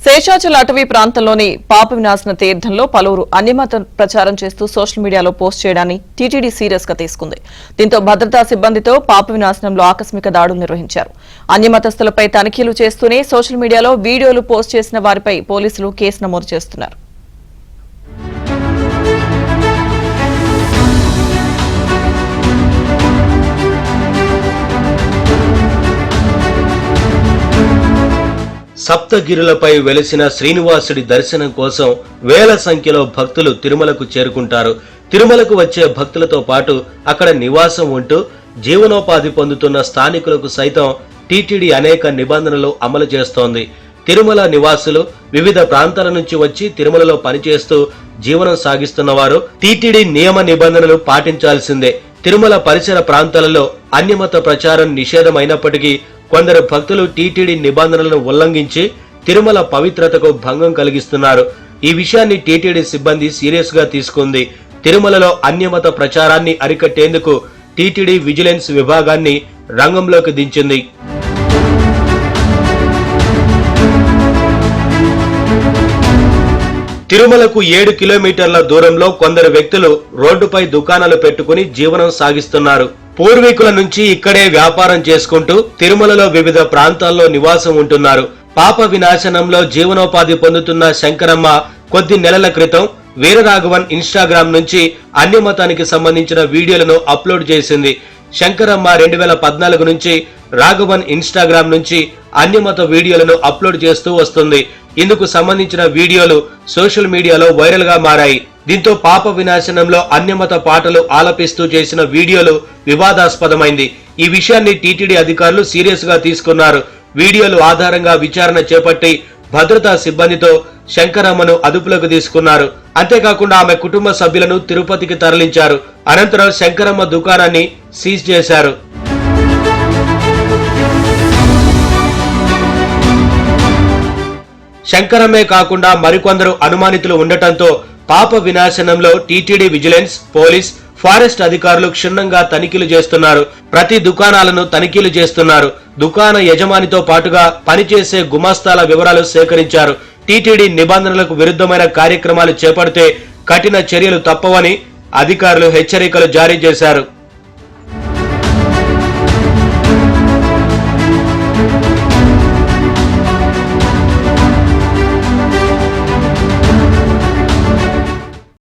శేషాచల అటవీ ప్రాంతంలోని పాప వినాశన తీర్థంలో పలువురు అన్యమత ప్రచారం చేస్తూ సోషల్ మీడియాలో పోస్ట్ చేయడాన్ని టీటీడీ సీరియస్ గా తీసుకుంది. దీంతో భద్రతా సిబ్బందితో పాప వినాశనంలో ఆకస్మిక దాడులు నిర్వహించారు. అన్యమతస్థులపై తనిఖీలు చేస్తూనే సోషల్ మీడియాలో వీడియోలు పోస్ట్ చేసిన వారిపై పోలీసులు కేసు నమోదు చేస్తున్నారు. సప్తగిరులపై వెలిసిన శ్రీనివాసుడి దర్శనం కోసం వేల సంఖ్యలో భక్తులు తిరుమలకు చేరుకుంటారు. తిరుమలకు వచ్చే భక్తులతో పాటు అక్కడ నివాసం ఉంటూ జీవనోపాధి పొందుతున్న స్థానికులకు సైతం టీటీడీ అనేక నిబంధనలు అమలు చేస్తోంది. తిరుమల నివాసులు వివిధ ప్రాంతాల నుంచి వచ్చి తిరుమలలో పనిచేస్తూ జీవనం సాగిస్తున్న వారు టీటీడీ నియమ నిబంధనలు పాటించాల్సిందే. తిరుమల పరిసర ప్రాంతాలలో అన్యమత ప్రచారం నిషేధమైనప్పటికీ కొందరు భక్తులు టీటీడీ నిబంధనలను ఉల్లంఘించి తిరుమల పవిత్రతకు భంగం కలిగిస్తున్నారు. ఈ విషయాన్ని టీటీడీ సిబ్బంది సీరియస్ గా తీసుకుంది. తిరుమలలో అన్యమత ప్రచారాన్ని అరికట్టేందుకు టీటీడీ విజిలెన్స్ విభాగాన్ని రంగంలోకి దించింది. తిరుమలకు 7 కిలోమీటర్ల దూరంలో కొందరు వ్యక్తులు రోడ్డుపై దుకాణాలు పెట్టుకుని జీవనం సాగిస్తున్నారు. పూర్వీకుల నుంచి ఇక్కడే వ్యాపారం చేసుకుంటూ తిరుమలలో వివిధ ప్రాంతాల్లో నివాసం ఉంటున్నారు. పాప వినాశనంలో జీవనోపాధి పొందుతున్న శంకరమ్మ కొద్ది నెలల క్రితం వీరరాఘవన్ ఇన్స్టాగ్రామ్ నుంచి అన్యమతానికి సంబంధించిన వీడియోలను అప్లోడ్ చేసింది. శంకరమ్మ 2014 నుంచి రాఘవన్ ఇన్స్టాగ్రామ్ నుంచి అన్యమత వీడియోలను అప్లోడ్ చేస్తూ వస్తుంది. ఇందుకు సంబంధించిన వీడియోలు సోషల్ మీడియాలో వైరల్ గా మారాయి. దీంతో పాప వినాశనంలో అన్యమత పాటలు ఆలపిస్తూ చేసిన వీడియోలు వివాదాస్పదమైంది. ఈ విషయాన్ని టీటీడీ అధికారులు సీరియస్ గా తీసుకున్నారు. వీడియోలు ఆధారంగా విచారణ చేపట్టి భద్రతా సిబ్బందితో శంకరమ్మను అదుపులోకి తీసుకున్నారు. అంతేకాకుండా ఆమె కుటుంబ సభ్యులను తిరుపతికి తరలించారు. అనంతరం శంకరమ్మ దుకాణాన్ని సీజ్ చేశారు. శంకరమ్మే కాకుండా మరికొందరు అనుమానితులు ఉండటంతో పాప వినాశనంలో టీటీడీ విజిలెన్స్, పోలీస్, ఫారెస్ట్ అధికారులు క్షుణ్ణంగా తనిఖీలు చేస్తున్నారు. ప్రతి దుకాణాలను తనిఖీలు చేస్తున్నారు. దుకాణ యజమానితో పాటుగా పనిచేసే గుమాస్తాల వివరాలు సేకరించారు. టీటీడీ నిబంధనలకు విరుద్ధమైన కార్యక్రమాలు చేపడితే కఠిన చర్యలు తప్పవని అధికారులు హెచ్చరికలు జారీ చేశారు.